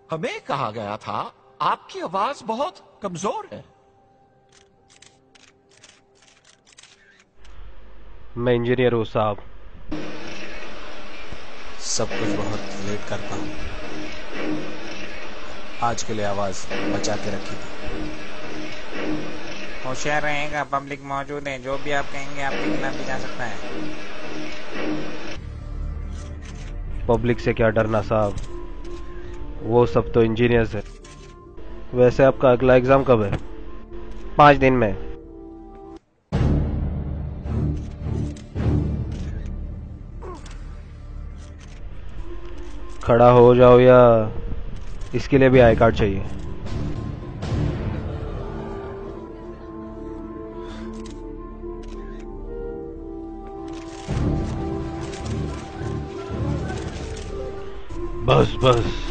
हमें कहा गया था आपकी आवाज बहुत कमजोर है। मैं इंजीनियर हूँ साहब। सब कुछ बहुत लेट करता हूँ। आज के लिए आवाज बचा के रखी थी। होशियार रहेगा, पब्लिक मौजूद है, जो भी आप कहेंगे आपके खिलाफ भी जा सकता है। पब्लिक से क्या डरना साहब, वो सब तो इंजीनियर्स है। वैसे आपका अगला एग्जाम कब है? 5 दिन में। खड़ा हो जाओ या इसके लिए भी आई कार्ड चाहिए? बस बस।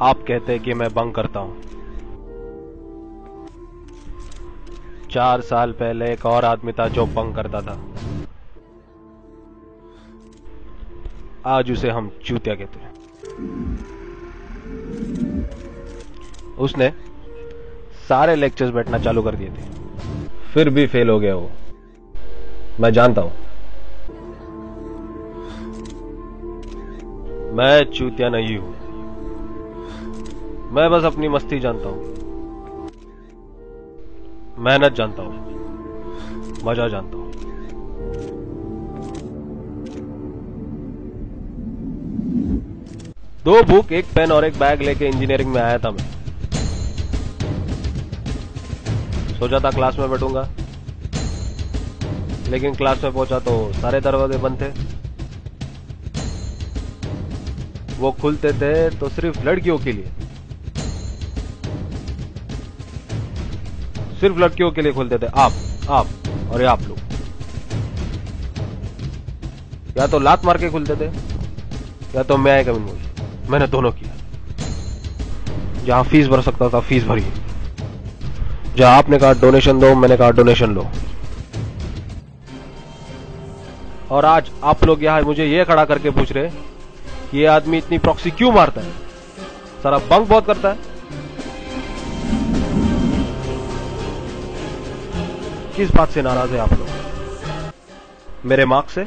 आप कहते हैं कि मैं बंक करता हूं। 4 साल पहले एक और आदमी था जो बंक करता था। आज उसे हम चूतिया कहते हैं। उसने सारे लेक्चर्स बैठना चालू कर दिए थे, फिर भी फेल हो गया वो। मैं जानता हूं। मैं चूतिया नहीं हूं। मैं बस अपनी मस्ती जानता हूं, मेहनत जानता हूं, मजा जानता हूं। दो बुक, एक पेन और एक बैग लेके इंजीनियरिंग में आया था मैं। सोचा था क्लास में बैठूंगा, लेकिन क्लास में पहुंचा तो सारे दरवाजे बंद थे। वो खुलते थे तो सिर्फ लड़कियों के लिए, सिर्फ लड़कियों के लिए खुलते थे। आप और ये आप लोग या तो लात मार के खुलते थे या तो मैं कभी नहीं। मैंने दोनों किया। जहां फीस भर सकता था फीस भरी, जहां आपने कहा डोनेशन दो, मैंने कहा डोनेशन लो। और आज आप लोग यहां मुझे ये खड़ा करके पूछ रहे कि ये आदमी इतनी प्रॉक्सी क्यों मारता है, सारा बंक बहुत करता है। किस बात से नाराज है आप लोग? मेरे मार्क्स से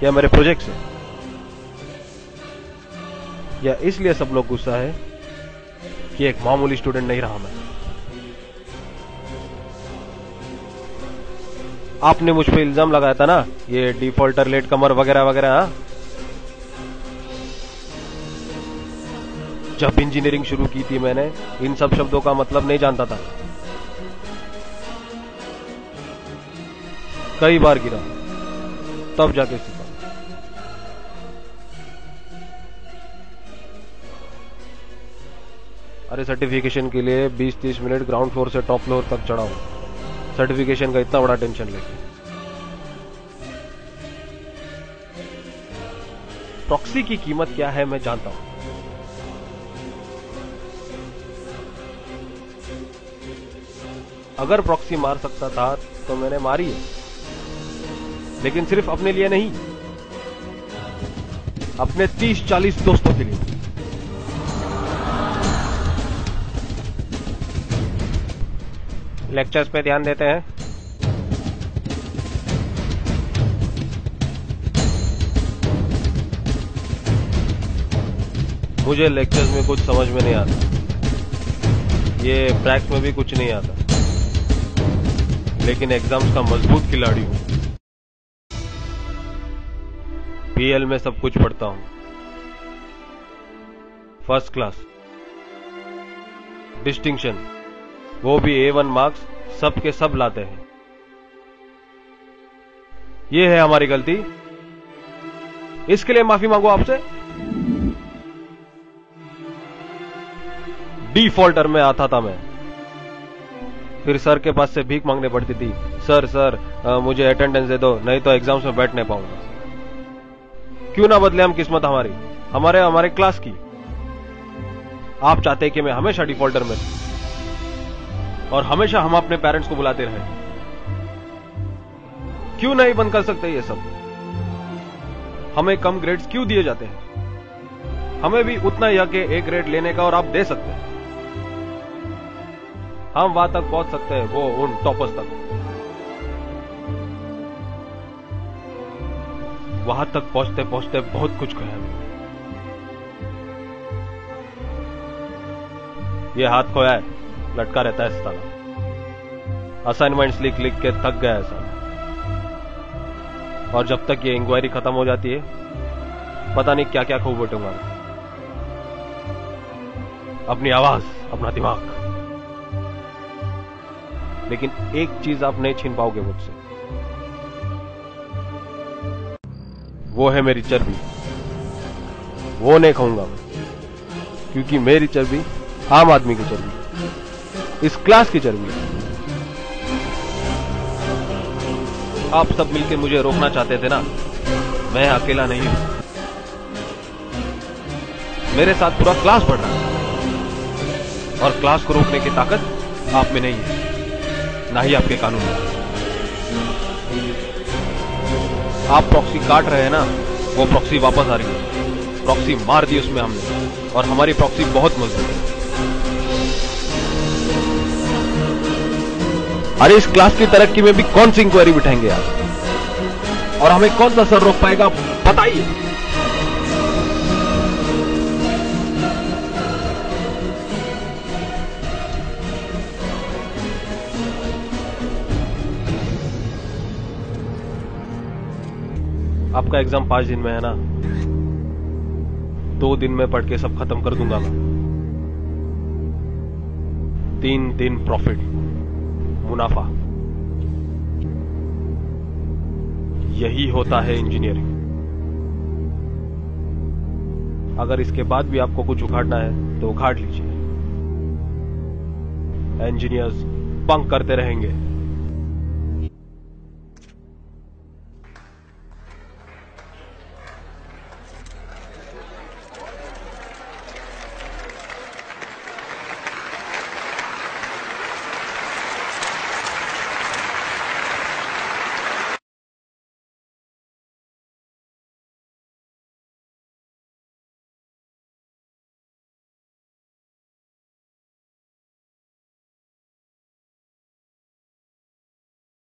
या मेरे प्रोजेक्ट से? या इसलिए सब लोग गुस्सा है कि एक मामूली स्टूडेंट नहीं रहा मैं? आपने मुझ पे इल्जाम लगाया था ना, ये डिफॉल्टर, लेट कमर वगैरह वगैरह। हाँ? जब इंजीनियरिंग शुरू की थी मैंने, इन सब शब्दों का मतलब नहीं जानता था। कई बार गिरा, तब जाके सीखा। अरे सर्टिफिकेशन के लिए 20-30 मिनट ग्राउंड फ्लोर से टॉप फ्लोर तक चढ़ा हूं, सर्टिफिकेशन का इतना बड़ा टेंशन लेके। प्रॉक्सी की कीमत क्या है मैं जानता हूं। अगर प्रॉक्सी मार सकता था तो मैंने मारी है, लेकिन सिर्फ अपने लिए नहीं, अपने 30-40 दोस्तों के लिए। लेक्चर्स पे ध्यान देते हैं। मुझे लेक्चर्स में कुछ समझ में नहीं आता, ये प्रैक्टिस में भी कुछ नहीं आता, लेकिन एग्जाम्स का मजबूत खिलाड़ी हूं। पीएल में सब कुछ पढ़ता हूं, फर्स्ट क्लास, डिस्टिंक्शन, वो भी A1 मार्क्स, सब के सब लाते हैं। ये है हमारी गलती, इसके लिए माफी मांगो आपसे। डिफॉल्टर में आता था मैं, फिर सर के पास से भीख मांगने पड़ती थी। सर मुझे अटेंडेंस दे दो, नहीं तो एग्जाम्स में बैठ नहीं पाऊंगा। क्यों ना बदले हम किस्मत हमारी, हमारे क्लास की। आप चाहते हैं कि मैं हमेशा डिफॉल्टर में और हमेशा हम अपने पेरेंट्स को बुलाते रहे। क्यों नहीं बंद कर सकते ये सब? हमें कम ग्रेड्स क्यों दिए जाते हैं? हमें भी उतना ही हक है ए ग्रेड लेने का और आप दे सकते हैं। हम वहां तक पहुंच सकते हैं, वो उन टॉपर्स तक। वहां तक पहुंचते पहुंचते बहुत कुछ खोया है। ये हाथ खोया है, लटका रहता है साला। असाइनमेंट्स लिख लिख के थक गया है साला। और जब तक ये इंक्वायरी खत्म हो जाती है, पता नहीं क्या क्या खो बैठूंगा। अपनी आवाज, अपना दिमाग। लेकिन एक चीज आप नहीं छीन पाओगे मुझसे, वो है मेरी चर्बी। वो नहीं खाऊंगा मैं, क्योंकि मेरी चर्बी आम आदमी की चर्बी, इस क्लास की चर्बी। आप सब मिलकर मुझे रोकना चाहते थे ना, मैं अकेला नहीं हूं। मेरे साथ पूरा क्लास बढ़ रहा है और क्लास को रोकने की ताकत आप में नहीं है, ना ही आपके कानून में। आप प्रॉक्सी काट रहे हैं ना, वो प्रॉक्सी वापस आ रही है। प्रॉक्सी मार दी उसमें हमने, और हमारी प्रॉक्सी बहुत मजबूत है। अरे इस क्लास की तरक्की में भी कौन सी इंक्वायरी बिठाएंगे आप? और हमें कौन सा सर रोक पाएगा, बताइए। आपका एग्जाम 5 दिन में है ना, 2 दिन में पढ़ के सब खत्म कर दूंगा मैं। 3 दिन प्रॉफिट, मुनाफा। यही होता है इंजीनियरिंग। अगर इसके बाद भी आपको कुछ उखाड़ना है तो उखाड़ लीजिए। इंजीनियर्स बंक करते रहेंगे,